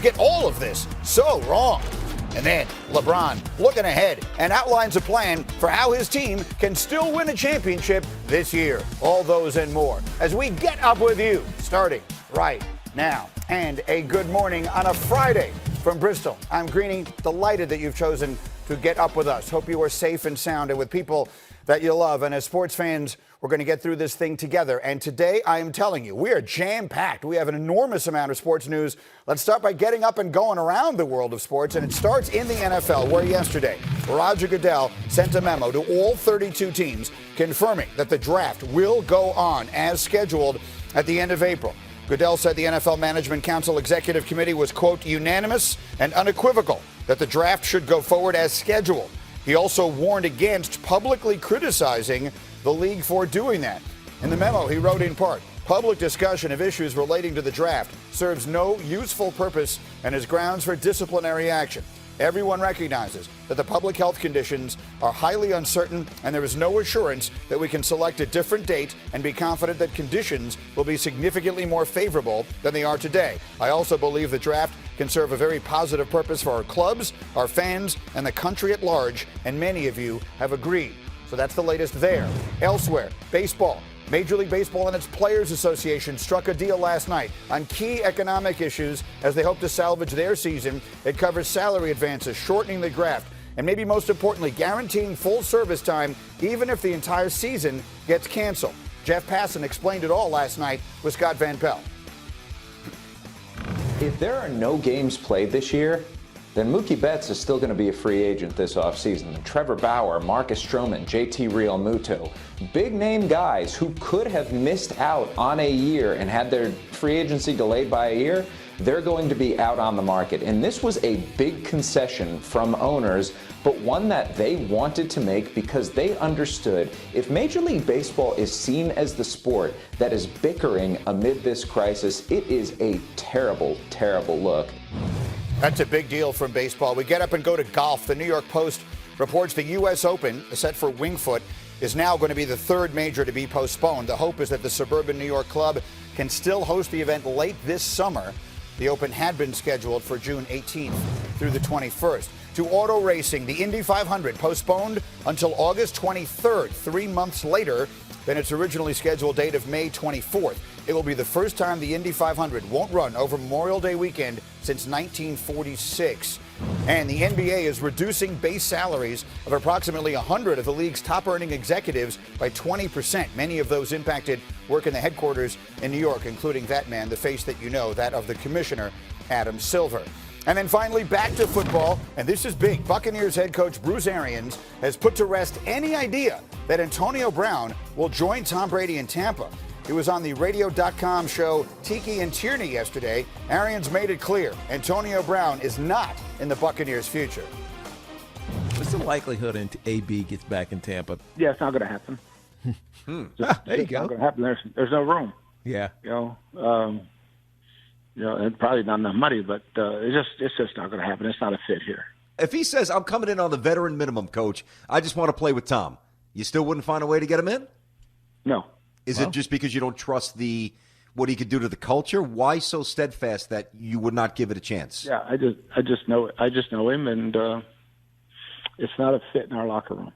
get all of this so wrong. And then LeBron looking ahead and outlines a plan for how his team can still win a championship this year. All those and more as we get up with you starting right now. And a good morning on a Friday from Bristol. I'm Greeny, delighted that you've chosen to get up with us. Hope you are safe and sound and with people that you love. And as sports fans, we're going to get through this thing together. And today, I am telling you, we are jam-packed. We have an enormous amount of sports news. Let's start by getting up and going around the world of sports. And it starts in the NFL, where yesterday, Roger Goodell sent a memo to all 32 teams confirming that the draft will go on as scheduled at the end of April. Goodell said the NFL Management Council Executive Committee was, quote, unanimous and unequivocal that the draft should go forward as scheduled. He also warned against publicly criticizing the league for doing that. In the memo, he wrote in part, public discussion of issues relating to the draft serves no useful purpose and is grounds for disciplinary action. Everyone recognizes that the public health conditions are highly uncertain and there is no assurance that we can select a different date and be confident that conditions will be significantly more favorable than they are today. I also believe the draft can serve a very positive purpose for our clubs, our fans, and the country at large, and many of you have agreed. So that's the latest there. Elsewhere, baseball. Major League Baseball and its Players Association struck a deal last night on key economic issues as they hope to salvage their season. It covers salary advances, shortening the draft, and maybe most importantly, guaranteeing full service time even if the entire season gets canceled. Jeff Passan explained it all last night with Scott Van Pelt. If there are no games played this year, then Mookie Betts is still going to be a free agent this offseason. And Trevor Bauer, Marcus Stroman, JT Realmuto, big name guys who could have missed out on a year and had their free agency delayed by a year, they're going to be out on the market. And this was a big concession from owners, but one that they wanted to make because they understood if Major League Baseball is seen as the sport that is bickering amid this crisis, it is a terrible, terrible look. That's a big deal from baseball. We get up and go to golf. The New York Post reports the U.S. Open, set for Winged Foot, is now going to be the third major to be postponed. The hope is that the suburban New York club can still host the event late this summer. The Open had been scheduled for June 18th through the 21st. To auto racing, the Indy 500 postponed until August 23rd, 3 months later than its originally scheduled date of May 24th. It will be the first time the Indy 500 won't run over Memorial Day weekend since 1946. And the NBA is reducing base salaries of approximately 100 of the league's top-earning executives by 20%. Many of those impacted work in the headquarters in New York, including that man, the face that you know, that of the commissioner, Adam Silver. And then finally, back to football, and this is big. Buccaneers head coach Bruce Arians has put to rest any idea that Antonio Brown will join Tom Brady in Tampa. He was on the radio.com show Tiki and Tierney yesterday. Arians made it clear Antonio Brown is not in the Buccaneers' future. What's the likelihood AB gets back in Tampa? Yeah, it's not going to happen. There you go. Not going to happen. There's no room. Yeah. And probably not enough money, but it's just not going to happen. It's not a fit here. If he says, I'm coming in on the veteran minimum, coach, I just want to play with Tom, you still wouldn't find a way to get him in? No. Is it just because you don't trust what he could do to the culture? Why so steadfast that you would not give it a chance? Yeah, I just know him, and it's not a fit in our locker room.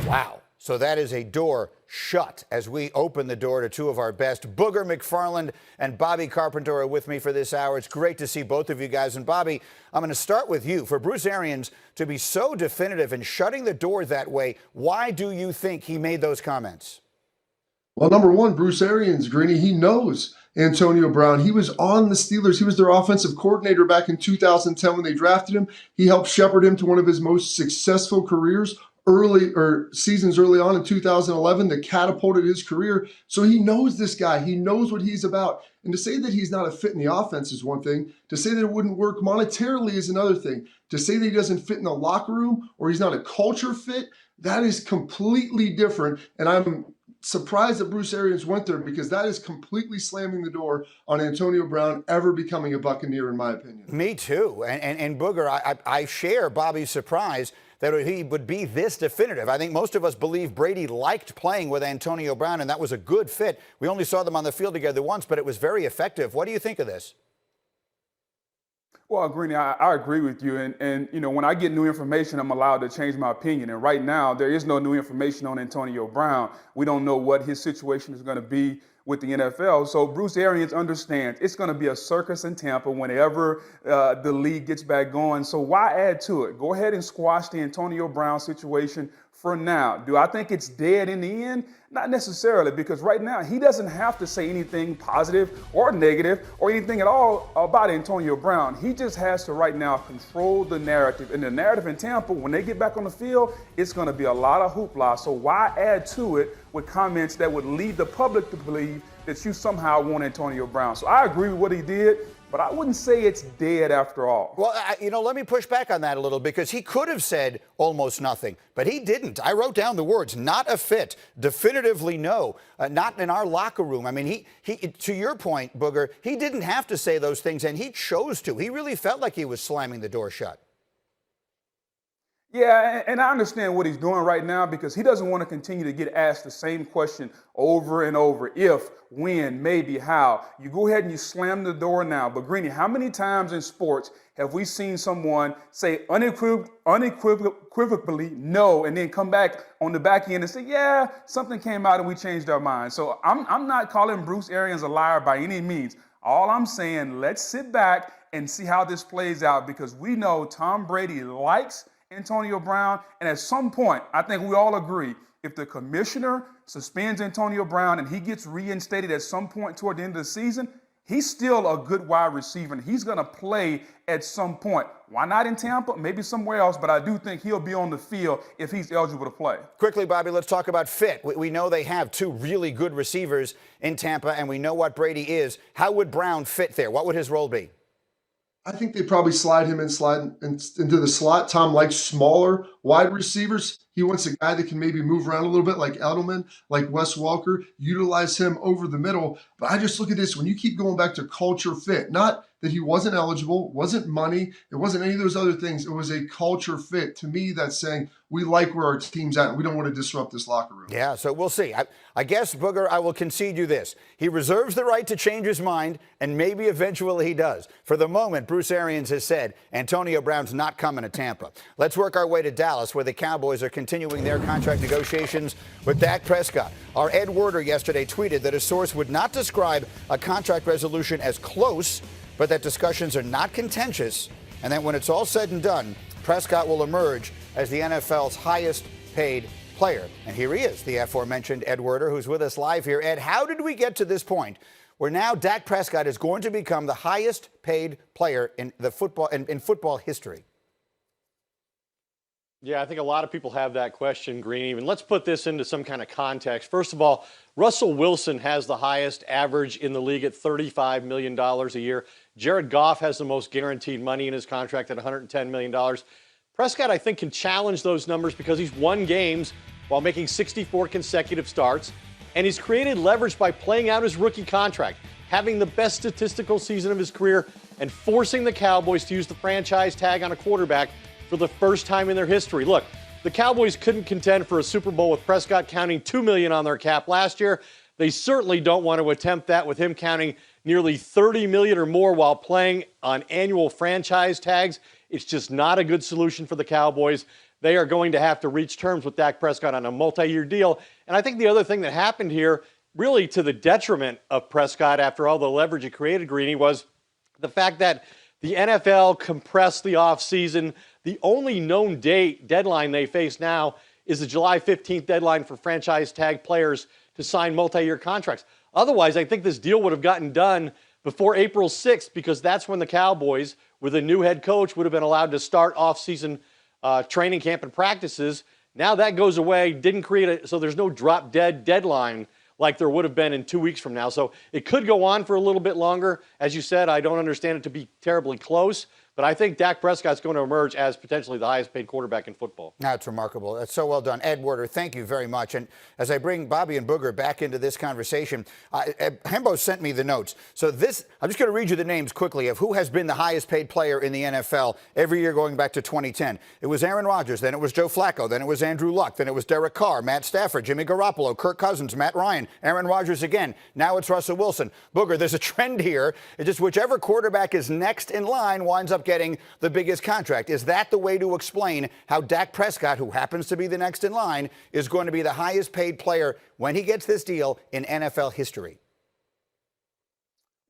Wow. So that is a door shut as we open the door to two of our best. Booger McFarland and Bobby Carpenter are with me for this hour. It's great to see both of you guys. And Bobby, I'm going to start with you. For Bruce Arians to be so definitive in shutting the door that way, why do you think he made those comments? Well, number one, Bruce Arians, Greeny, he knows Antonio Brown. He was on the Steelers. He was their offensive coordinator back in 2010 when they drafted him. He helped shepherd him to one of his most successful careers seasons early on in 2011 that catapulted his career. So he knows this guy. He knows what he's about. And to say that he's not a fit in the offense is one thing. To say that it wouldn't work monetarily is another thing. To say that he doesn't fit in the locker room or he's not a culture fit, that is completely different. And I'm surprised that Bruce Arians went there because that is completely slamming the door on Antonio Brown ever becoming a Buccaneer, in my opinion. Me too. And Booger, I share Bobby's surprise that he would be this definitive. I think most of us believe Brady liked playing with Antonio Brown, and that was a good fit. We only saw them on the field together once, but it was very effective. What do you think of this? Well, Greeny, I agree with you. And, you know, when I get new information, I'm allowed to change my opinion. And right now, there is no new information on Antonio Brown. We don't know what his situation is going to be with the NFL. So Bruce Arians understands it's going to be a circus in Tampa whenever the league gets back going. So why add to it? Go ahead and squash the Antonio Brown situation for now. Do I think it's dead in the end? Not necessarily, because right now he doesn't have to say anything positive or negative or anything at all about Antonio Brown. He just has to right now control the narrative. And the narrative in Tampa, when they get back on the field, it's going to be a lot of hoopla. So why add to it with comments that would lead the public to believe that you somehow want Antonio Brown? So I agree with what he did, but I wouldn't say it's dead after all. Well, you know, let me push back on that a little, because he could have said almost nothing, but he didn't. I wrote down the words, not a fit, definitively no, not in our locker room. I mean, he to your point, Booger, he didn't have to say those things, and he chose to. He really felt like he was slamming the door shut. Yeah, and I understand what he's doing right now, because he doesn't want to continue to get asked the same question over and over. If, when, maybe, how. You go ahead and you slam the door now. But Greeny, how many times in sports have we seen someone say unequivocally no, and then come back on the back end and say, yeah, something came out and we changed our mind? So I'm not calling Bruce Arians a liar by any means. All I'm saying, let's sit back and see how this plays out, because we know Tom Brady likes Antonio Brown, and at some point, I think we all agree, if the commissioner suspends Antonio Brown and he gets reinstated at some point toward the end of the season, he's still a good wide receiver, and he's going to play at some point. Why not in Tampa? Maybe somewhere else, but I do think he'll be on the field if he's eligible to play. Quickly, Bobby, let's talk about fit. We know they have two really good receivers in Tampa, and we know what Brady is. How would Brown fit there? What would his role be? I think they probably slide him into the slot. Tom likes smaller wide receivers. He wants a guy that can maybe move around a little bit, like Edelman, like Wes Welker, utilize him over the middle. But I just look at this, when you keep going back to culture fit, not that he wasn't eligible, wasn't money, it wasn't any of those other things. It was a culture fit. To me, that's saying we like where our team's at and we don't want to disrupt this locker room. Yeah, so we'll see. I guess, Booger, I will concede you this. He reserves the right to change his mind, and maybe eventually he does. For the moment, Bruce Arians has said Antonio Brown's not coming to Tampa. Let's work our way to Dallas, where the Cowboys are continuing their contract negotiations with Dak Prescott. Our Ed Werder yesterday tweeted that a source would not describe a contract resolution as close, but that discussions are not contentious, and that when it's all said and done, Prescott will emerge as the NFL's highest paid player. And here he is, the aforementioned Ed Werder, who's with us live here. Ed, how did we get to this point where now Dak Prescott is going to become the highest paid player in the football history? Yeah, I think a lot of people have that question, Green. And let's put this into some kind of context. First of all, Russell Wilson has the highest average in the league at $35 million a year. Jared Goff has the most guaranteed money in his contract at $110 million. Prescott, I think, can challenge those numbers because he's won games while making 64 consecutive starts, and he's created leverage by playing out his rookie contract, having the best statistical season of his career, and forcing the Cowboys to use the franchise tag on a quarterback for the first time in their history. Look, the Cowboys couldn't contend for a Super Bowl with Prescott counting $2 million on their cap last year. They certainly don't want to attempt that with him counting nearly $30 million or more while playing on annual franchise tags. It's just not a good solution for the Cowboys. They are going to have to reach terms with Dak Prescott on a multi-year deal. And I think the other thing that happened here, really to the detriment of Prescott after all the leverage it created, Greeny, was the fact that the NFL compressed the offseason. The only known deadline they face now is the July 15th deadline for franchise tag players to sign multi-year contracts. Otherwise, I think this deal would have gotten done before April 6th, because that's when the Cowboys, with a new head coach, would have been allowed to start off-season training camp and practices. Now that goes away, so there's no drop-dead deadline like there would have been in 2 weeks from now. So it could go on for a little bit longer. As you said, I don't understand it to be terribly close, But I think Dak Prescott's going to emerge as potentially the highest paid quarterback in football. That's remarkable. That's so well done. Ed Werder, thank you very much. And as I bring Bobby and Booger back into this conversation, Hembo sent me the notes. So I'm just going to read you the names quickly of who has been the highest paid player in the NFL every year going back to 2010. It was Aaron Rodgers, then it was Joe Flacco, then it was Andrew Luck, then it was Derek Carr, Matt Stafford, Jimmy Garoppolo, Kirk Cousins, Matt Ryan, Aaron Rodgers again. Now it's Russell Wilson. Booger, there's a trend here. It's just whichever quarterback is next in line winds up getting the biggest contract. Is that the way to explain how Dak Prescott, who happens to be the next in line, is going to be the highest paid player when he gets this deal in NFL history?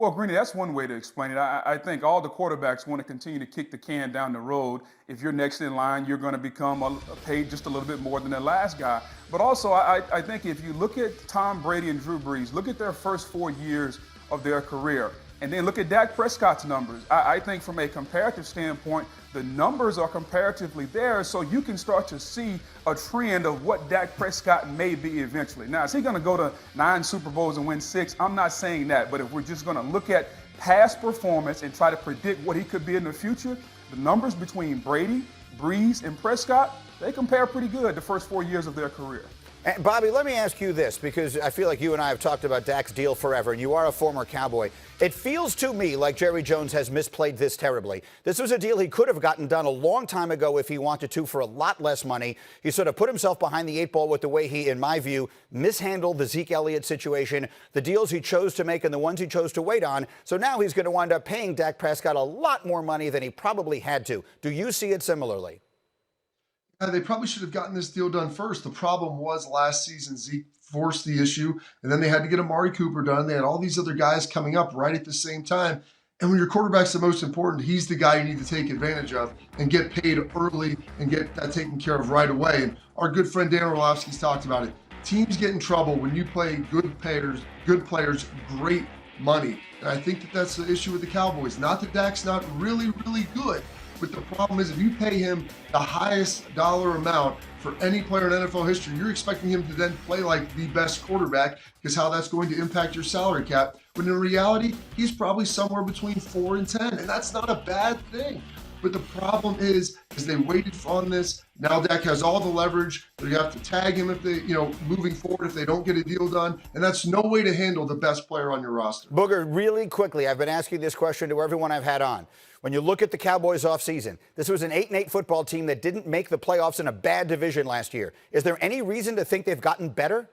Well, Greeny, that's one way to explain it. I think all the quarterbacks want to continue to kick the can down the road. If you're next in line, you're going to become paid just a little bit more than the last guy. But also, I think if you look at Tom Brady and Drew Brees, look at their first 4 years of their career, and then look at Dak Prescott's numbers. I think from a comparative standpoint, the numbers are comparatively there, so you can start to see a trend of what Dak Prescott may be eventually. Now, is he going to go to 9 Super Bowls and win 6? I'm not saying that, but if we're just going to look at past performance and try to predict what he could be in the future, the numbers between Brady, Brees, and Prescott, they compare pretty good the first 4 years of their career. And Bobby, let me ask you this, because I feel like you and I have talked about Dak's deal forever, and you are a former Cowboy. It feels to me like Jerry Jones has misplayed this terribly. This was a deal he could have gotten done a long time ago if he wanted to for a lot less money. He sort of put himself behind the 8 ball with the way he, in my view, mishandled the Zeke Elliott situation, the deals he chose to make and the ones he chose to wait on. So now he's going to wind up paying Dak Prescott a lot more money than he probably had to. Do you see it similarly? They probably should have gotten this deal done first. The problem was last season, Zeke forced the issue, and then they had to get Amari Cooper done. They had all these other guys coming up right at the same time. And when your quarterback's the most important, he's the guy you need to take advantage of and get paid early and get that taken care of right away. And our good friend Dan Orlovsky's talked about it. Teams get in trouble when you play good players, great money. And I think that's the issue with the Cowboys. Not that Dak's not really, really good. But the problem is if you pay him the highest dollar amount for any player in NFL history, you're expecting him to then play like the best quarterback, because how that's going to impact your salary cap. When in reality, he's probably somewhere between 4 and 10, and that's not a bad thing. But the problem is they waited on this. Now Dak has all the leverage. They have to tag him if they, moving forward if they don't get a deal done. And that's no way to handle the best player on your roster. Booger, really quickly, I've been asking this question to everyone I've had on. When you look at the Cowboys offseason, this was an 8-8 football team that didn't make the playoffs in a bad division last year. Is there any reason to think they've gotten better?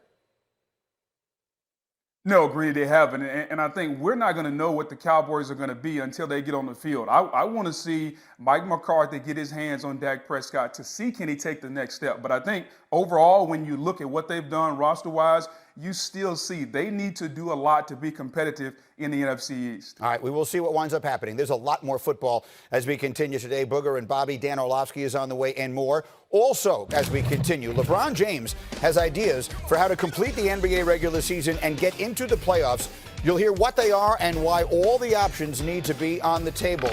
No, Greeny, they haven't. And I think we're not going to know what the Cowboys are going to be until they get on the field. I want to see Mike McCarthy get his hands on Dak Prescott to see can he take the next step. But I think overall, when you look at what they've done roster-wise, you still see they need to do a lot to be competitive in the NFC East. All right, we will see what winds up happening. There's a lot more football as we continue today. Booger and Bobby, Dan Orlovsky is on the way and more. Also, as we continue, LeBron James has ideas for how to complete the NBA regular season and get into the playoffs. You'll hear what they are and why all the options need to be on the table.